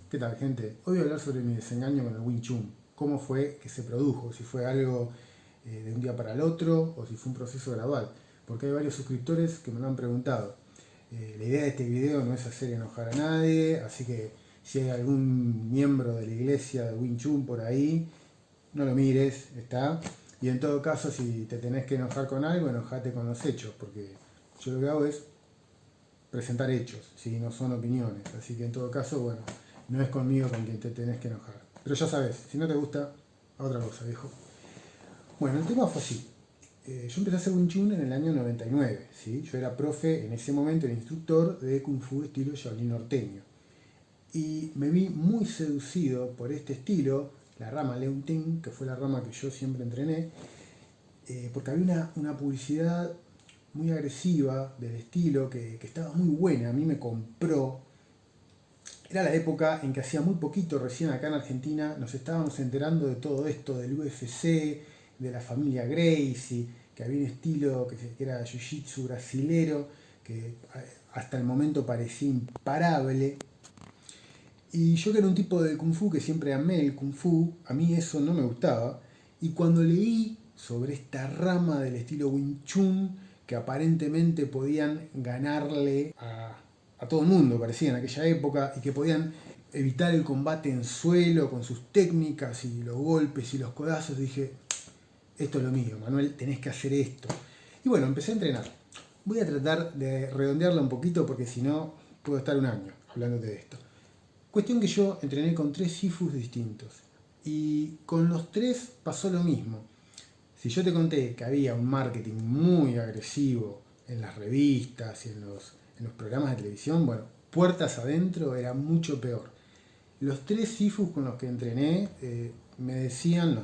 ¿Qué tal, gente? Hoy voy a hablar sobre mi desengaño con el Wing Chun. Cómo fue que se produjo, si fue algo de un día para el otro o si fue un proceso gradual. Porque hay varios suscriptores que me lo han preguntado. La idea de este video no es hacer enojar a nadie, así que si hay algún miembro de la iglesia de Wing Chun por ahí, no lo mires, ¿está? Y en todo caso, si te tenés que enojar con algo, enojate con los hechos, porque yo lo que hago es presentar hechos, ¿sí? No son opiniones. Así que en todo caso, bueno, no es conmigo con quien te tenés que enojar. Pero ya sabes, si no te gusta, a otra cosa, viejo. Bueno, el tema fue así. Yo empecé a hacer Wing Chun en el año 99, ¿sí? Yo era profe, en ese momento era instructor de Kung Fu estilo Shaolin norteño. Y me vi muy seducido por este estilo, la rama Leun Ting, que fue la rama que yo siempre entrené, porque había una publicidad muy agresiva del estilo que estaba muy buena, a mí me compró. Era la época en que hacía muy poquito, recién acá en Argentina, nos estábamos enterando de todo esto, del UFC, de la familia Gracie, que había un estilo que era jiu-jitsu brasilero, que hasta el momento parecía imparable. Y yo que era un tipo de Kung Fu que siempre amé el Kung Fu, a mí eso no me gustaba. Y cuando leí sobre esta rama del estilo Wing Chun, que aparentemente podían ganarle a todo el mundo, parecía en aquella época, y que podían evitar el combate en suelo con sus técnicas y los golpes y los codazos, dije, esto es lo mío, Manuel, tenés que hacer esto. Y bueno, empecé a entrenar. Voy a tratar de redondearla un poquito porque si no, puedo estar un año hablándote de esto. Cuestión que yo entrené con 3 sifus distintos y con los 3 pasó lo mismo. Si yo te conté que había un marketing muy agresivo en las revistas y en los programas de televisión, bueno, puertas adentro era mucho peor. Los 3 sifus con los que entrené nos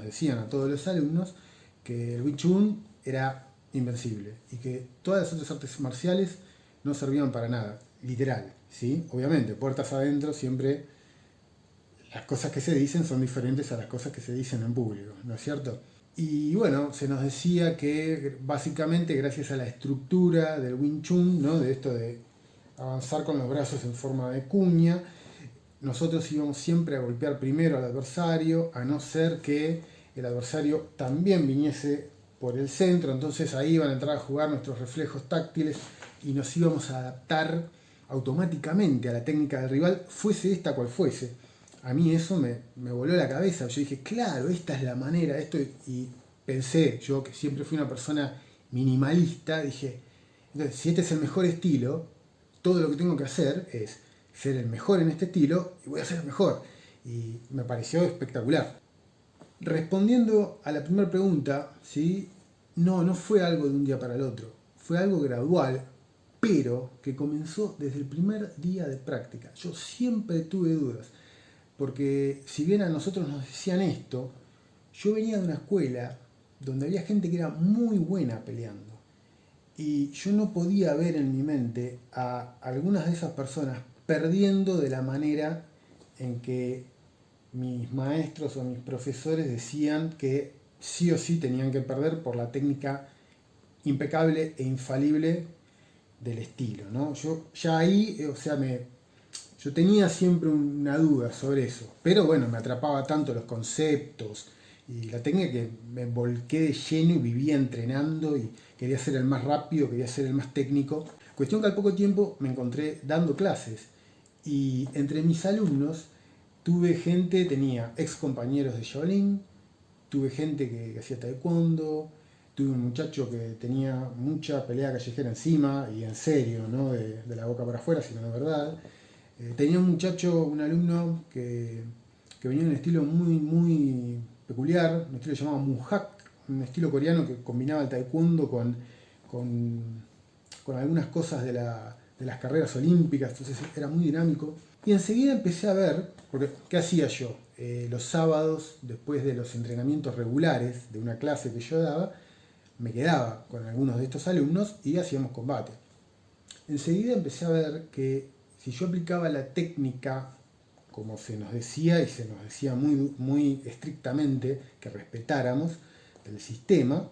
decían a todos los alumnos que el Wing Chun era invencible y que todas las otras artes marciales no servían para nada, literal, ¿sí? Obviamente, puertas adentro siempre las cosas que se dicen son diferentes a las cosas que se dicen en público, ¿no es cierto? Y bueno, se nos decía que básicamente gracias a la estructura del Wing Chun, ¿no? De esto de avanzar con los brazos en forma de cuña, nosotros íbamos siempre a golpear primero al adversario, a no ser que el adversario también viniese por el centro, entonces ahí iban a entrar a jugar nuestros reflejos táctiles y nos íbamos a adaptar automáticamente a la técnica del rival, fuese esta cual fuese. A mí eso me voló la cabeza, yo dije, claro, esta es la manera, esto, y pensé, yo que siempre fui una persona minimalista, dije, entonces, si este es el mejor estilo, todo lo que tengo que hacer es ser el mejor en este estilo y voy a ser el mejor. Y me pareció espectacular. Respondiendo a la primera pregunta, ¿sí? No fue algo de un día para el otro. Fue algo gradual, pero que comenzó desde el primer día de práctica. Yo siempre tuve dudas, porque si bien a nosotros nos decían esto, yo venía de una escuela donde había gente que era muy buena peleando. Y yo no podía ver en mi mente a algunas de esas personas perdiendo de la manera en que mis maestros o mis profesores decían que sí o sí tenían que perder por la técnica impecable e infalible del estilo, ¿no? Yo ya ahí, yo tenía siempre una duda sobre eso, pero bueno, me atrapaba tanto los conceptos y la técnica que me volqué de lleno y vivía entrenando y quería ser el más rápido, quería ser el más técnico. Cuestión que al poco tiempo me encontré dando clases y entre mis alumnos tuve gente, tenía ex compañeros de Shaolin, tuve gente que hacía taekwondo, tuve un muchacho que tenía mucha pelea callejera encima y en serio, no de la boca para afuera, sino de verdad. Tenía un muchacho, un alumno que venía en un estilo muy peculiar, un estilo llamado Munhak, un estilo coreano que combinaba el taekwondo con, con algunas cosas de las carreras olímpicas, entonces era muy dinámico. Y enseguida empecé a ver, porque ¿qué hacía yo? Los sábados, después de los entrenamientos regulares de una clase que yo daba, me quedaba con algunos de estos alumnos y hacíamos combate. Enseguida empecé a ver que si yo aplicaba la técnica como se nos decía y se nos decía muy estrictamente que respetáramos el sistema,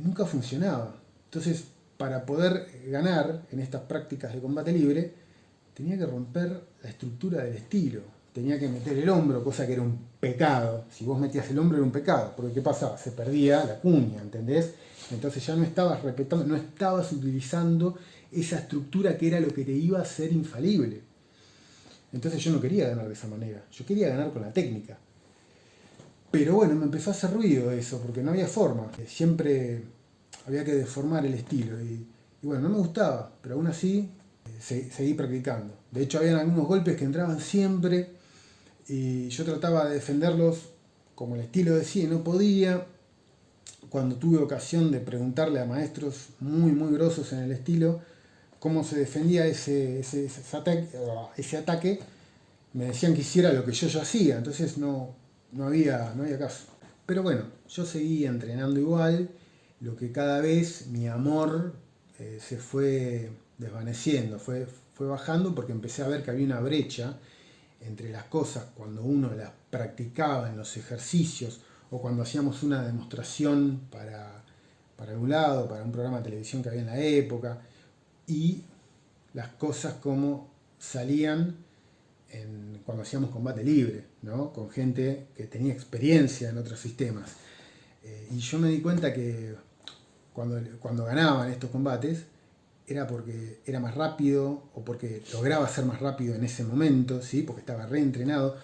nunca funcionaba. Entonces, para poder ganar en estas prácticas de combate libre, tenía que romper la estructura del estilo. Tenía que meter el hombro, cosa que era un pecado. Si vos metías el hombro era un pecado, porque ¿qué pasaba? Se perdía la cuña, ¿entendés? Entonces ya no estabas respetando, no estabas utilizando esa estructura que era lo que te iba a hacer infalible. Entonces yo no quería ganar de esa manera, yo quería ganar con la técnica. Pero bueno, me empezó a hacer ruido eso, porque no había forma. Siempre había que deformar el estilo. Y bueno, no me gustaba, pero aún así seguí practicando. De hecho, habían algunos golpes que entraban siempre y yo trataba de defenderlos como el estilo decía y no podía. Cuando tuve ocasión de preguntarle a maestros muy grosos en el estilo cómo se defendía ese ataque, me decían que hiciera lo que yo ya hacía, entonces no había caso. Pero bueno, yo seguía entrenando igual, lo que cada vez mi amor se fue desvaneciendo, fue bajando porque empecé a ver que había una brecha entre las cosas cuando uno las practicaba en los ejercicios o cuando hacíamos una demostración para algún lado, para un programa de televisión que había en la época, y las cosas como salían cuando hacíamos combate libre, ¿no? Con gente que tenía experiencia en otros sistemas. Y yo me di cuenta que cuando ganaban estos combates era porque era más rápido o porque lograba ser más rápido en ese momento, ¿sí? Porque estaba reentrenado,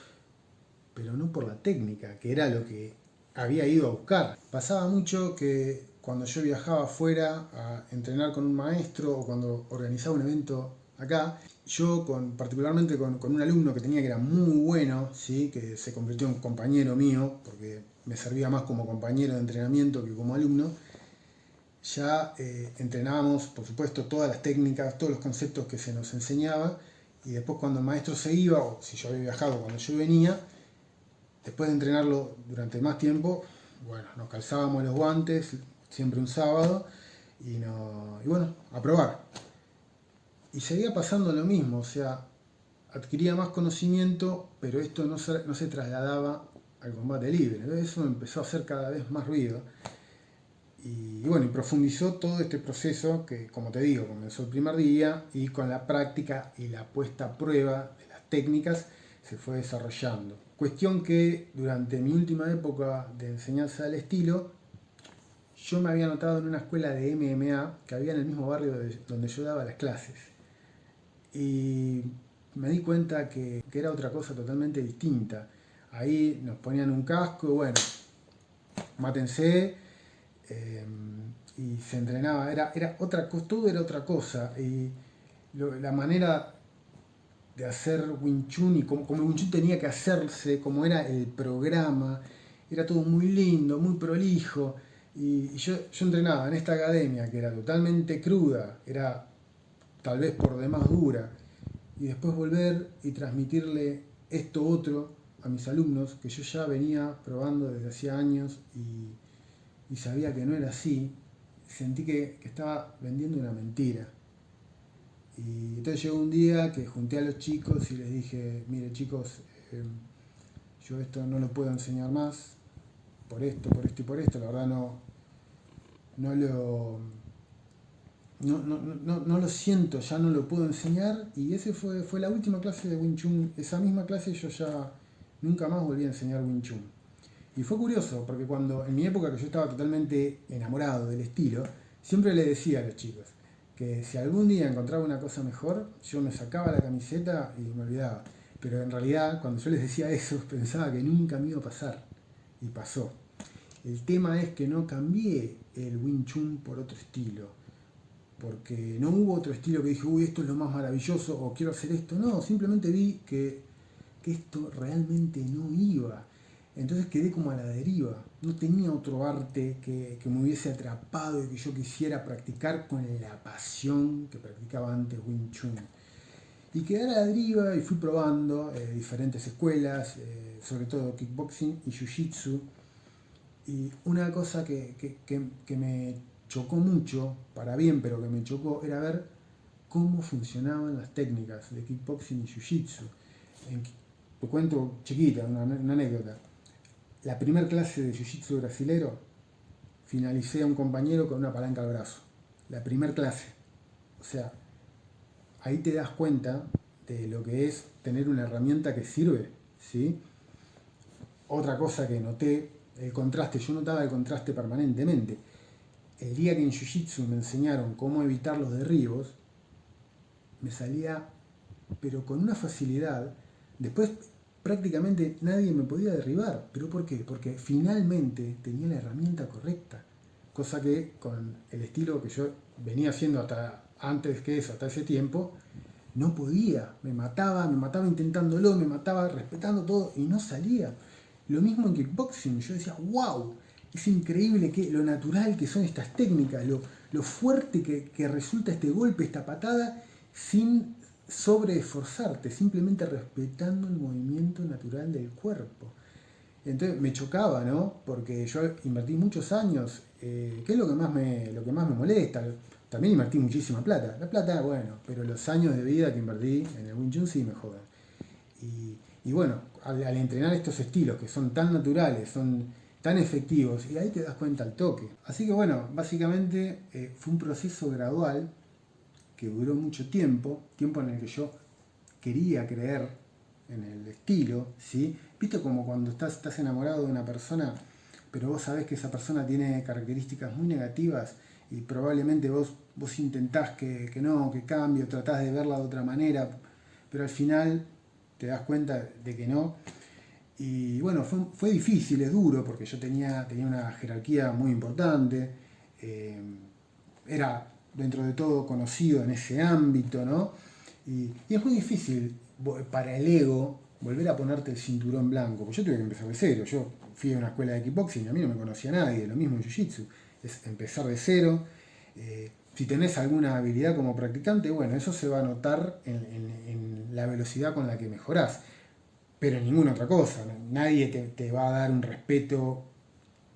pero no por la técnica, que era lo que había ido a buscar. Pasaba mucho que cuando yo viajaba afuera a entrenar con un maestro o cuando organizaba un evento acá, yo particularmente con un alumno que tenía que era muy bueno, ¿sí? Que se convirtió en compañero mío, porque me servía más como compañero de entrenamiento que como alumno, ya entrenábamos, por supuesto, todas las técnicas, todos los conceptos que se nos enseñaba, y después cuando el maestro se iba, o si yo había viajado cuando yo venía, después de entrenarlo durante más tiempo, bueno, nos calzábamos los guantes, siempre un sábado, y bueno, a probar. Y seguía pasando lo mismo, o sea, adquiría más conocimiento, pero esto no se trasladaba al combate libre. Entonces eso empezó a hacer cada vez más ruido. Y bueno, y profundizó todo este proceso que, como te digo, comenzó el primer día y con la práctica y la puesta a prueba de las técnicas se fue desarrollando. Cuestión que durante mi última época de enseñanza del estilo, yo me había anotado en una escuela de MMA que había en el mismo barrio donde yo daba las clases. Y me di cuenta que era otra cosa totalmente distinta. Ahí nos ponían un casco y bueno, mátense, y se entrenaba, era otra cosa, todo era otra cosa. Y la manera de hacer Wing Chun y como el Wing Chun tenía que hacerse, como era el programa, era todo muy lindo, muy prolijo. Y yo entrenaba en esta academia que era totalmente cruda, era tal vez por demás dura, y después volver y transmitirle esto otro a mis alumnos que yo ya venía probando desde hacía años y sabía que no era así, sentí que estaba vendiendo una mentira. Y entonces llegó un día que junté a los chicos y les dije, mire chicos, yo esto no lo puedo enseñar más, por esto y por esto, la verdad no lo siento, ya no lo puedo enseñar. Y ese fue la última clase de Wing Chun. Esa misma clase yo ya nunca más volví a enseñar Wing Chun. Y fue curioso, porque cuando en mi época que yo estaba totalmente enamorado del estilo, siempre le decía a los chicos que si algún día encontraba una cosa mejor, yo me sacaba la camiseta y me olvidaba. Pero en realidad, cuando yo les decía eso, pensaba que nunca me iba a pasar. Y pasó. El tema es que no cambié el Wing Chun por otro estilo. Porque no hubo otro estilo que dije, uy, esto es lo más maravilloso, o quiero hacer esto. No, simplemente vi que esto realmente no iba. Entonces quedé como a la deriva. No tenía otro arte que me hubiese atrapado y que yo quisiera practicar con la pasión que practicaba antes Wing Chun. Y quedé a la deriva y fui probando diferentes escuelas, sobre todo kickboxing y jiu-jitsu. Y una cosa que me chocó mucho, para bien, pero que me chocó, era ver cómo funcionaban las técnicas de kickboxing y jiu-jitsu. Te cuento chiquita, una anécdota. La primera clase de jiu-jitsu brasilero, finalicé a un compañero con una palanca al brazo. La primera clase. O sea, ahí te das cuenta de lo que es tener una herramienta que sirve, ¿sí? Otra cosa que noté, el contraste, yo notaba el contraste permanentemente. El día que en Jiu-Jitsu me enseñaron cómo evitar los derribos, me salía, pero con una facilidad. Después prácticamente nadie me podía derribar. ¿Pero por qué? Porque finalmente tenía la herramienta correcta. Cosa que con el estilo que yo venía haciendo hasta antes que eso, hasta ese tiempo, no podía. Me mataba intentándolo, me mataba respetando todo y no salía. Lo mismo en kickboxing. Yo decía, wow, es increíble lo natural que son estas técnicas, lo fuerte que resulta este golpe, esta patada, sin sobreesforzarte, simplemente respetando el movimiento natural del cuerpo. Entonces me chocaba, ¿no? Porque yo invertí muchos años, que es lo que más me molesta. También invertí muchísima plata. La plata, bueno, pero los años de vida que invertí en el Wing Chun sí me jodan. Y bueno, al entrenar estos estilos que son tan naturales, son tan efectivos, y ahí te das cuenta al toque. Así que bueno, básicamente fue un proceso gradual que duró mucho tiempo en el que yo quería creer en el estilo, ¿sí? ¿Viste como cuando estás enamorado de una persona, pero vos sabés que esa persona tiene características muy negativas y probablemente vos intentás que no, que cambie, o tratás de verla de otra manera, pero al final te das cuenta de que no? Y bueno, fue difícil, es duro, porque yo tenía una jerarquía muy importante, eh, era dentro de todo conocido en ese ámbito, ¿no? Y es muy difícil para el ego volver a ponerte el cinturón blanco, porque yo tuve que empezar de cero. Yo fui a una escuela de kickboxing y a mí no me conocía nadie, lo mismo en jiu-jitsu, es empezar de cero. Si tenés alguna habilidad como practicante, bueno, eso se va a notar en la velocidad con la que mejorás, pero en ninguna otra cosa. Nadie te va a dar un respeto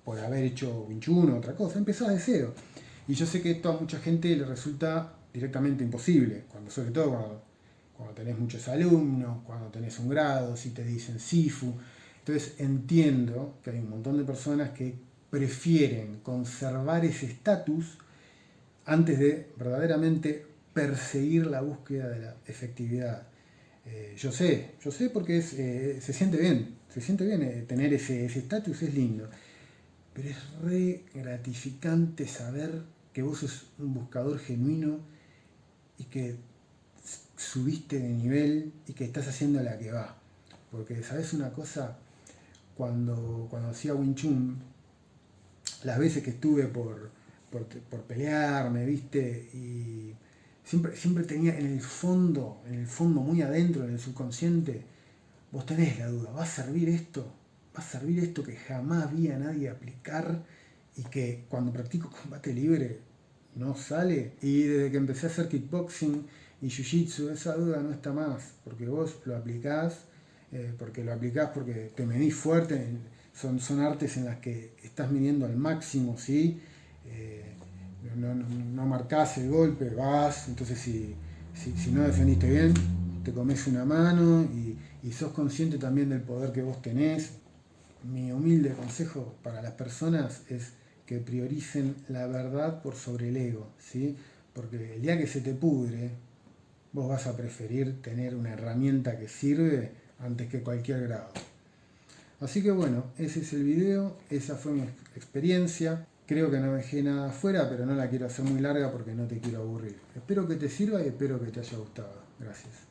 por haber hecho Wing Chun o otra cosa, empezás de cero. Y yo sé que esto a mucha gente le resulta directamente imposible, sobre todo cuando tenés muchos alumnos, cuando tenés un grado, si te dicen Sifu. Entonces entiendo que hay un montón de personas que prefieren conservar ese estatus antes de verdaderamente perseguir la búsqueda de la efectividad. Yo sé porque se siente bien, tener ese estatus, es lindo, pero es re gratificante saber que vos sos un buscador genuino y que subiste de nivel y que estás haciendo la que va. Porque, ¿sabes una cosa? Cuando hacía Wing Chun, las veces que estuve por pelearme, ¿viste? Y siempre tenía en el fondo, muy adentro, en el subconsciente, vos tenés la duda, ¿va a servir esto? ¿Va a servir esto que jamás vi a nadie aplicar y que cuando practico combate libre no sale? Y desde que empecé a hacer kickboxing y jiu-jitsu, esa duda no está más, porque vos lo aplicás, porque te medís fuerte, son artes en las que estás midiendo al máximo, ¿sí? No marcás el golpe, vas, entonces si no defendiste bien, te comes una mano y sos consciente también del poder que vos tenés. Mi humilde consejo para las personas es que prioricen la verdad por sobre el ego, ¿sí? Porque el día que se te pudre, vos vas a preferir tener una herramienta que sirve antes que cualquier grado. Así que bueno, ese es el video, esa fue mi experiencia. Creo que no dejé nada afuera, pero no la quiero hacer muy larga porque no te quiero aburrir. Espero que te sirva y espero que te haya gustado. Gracias.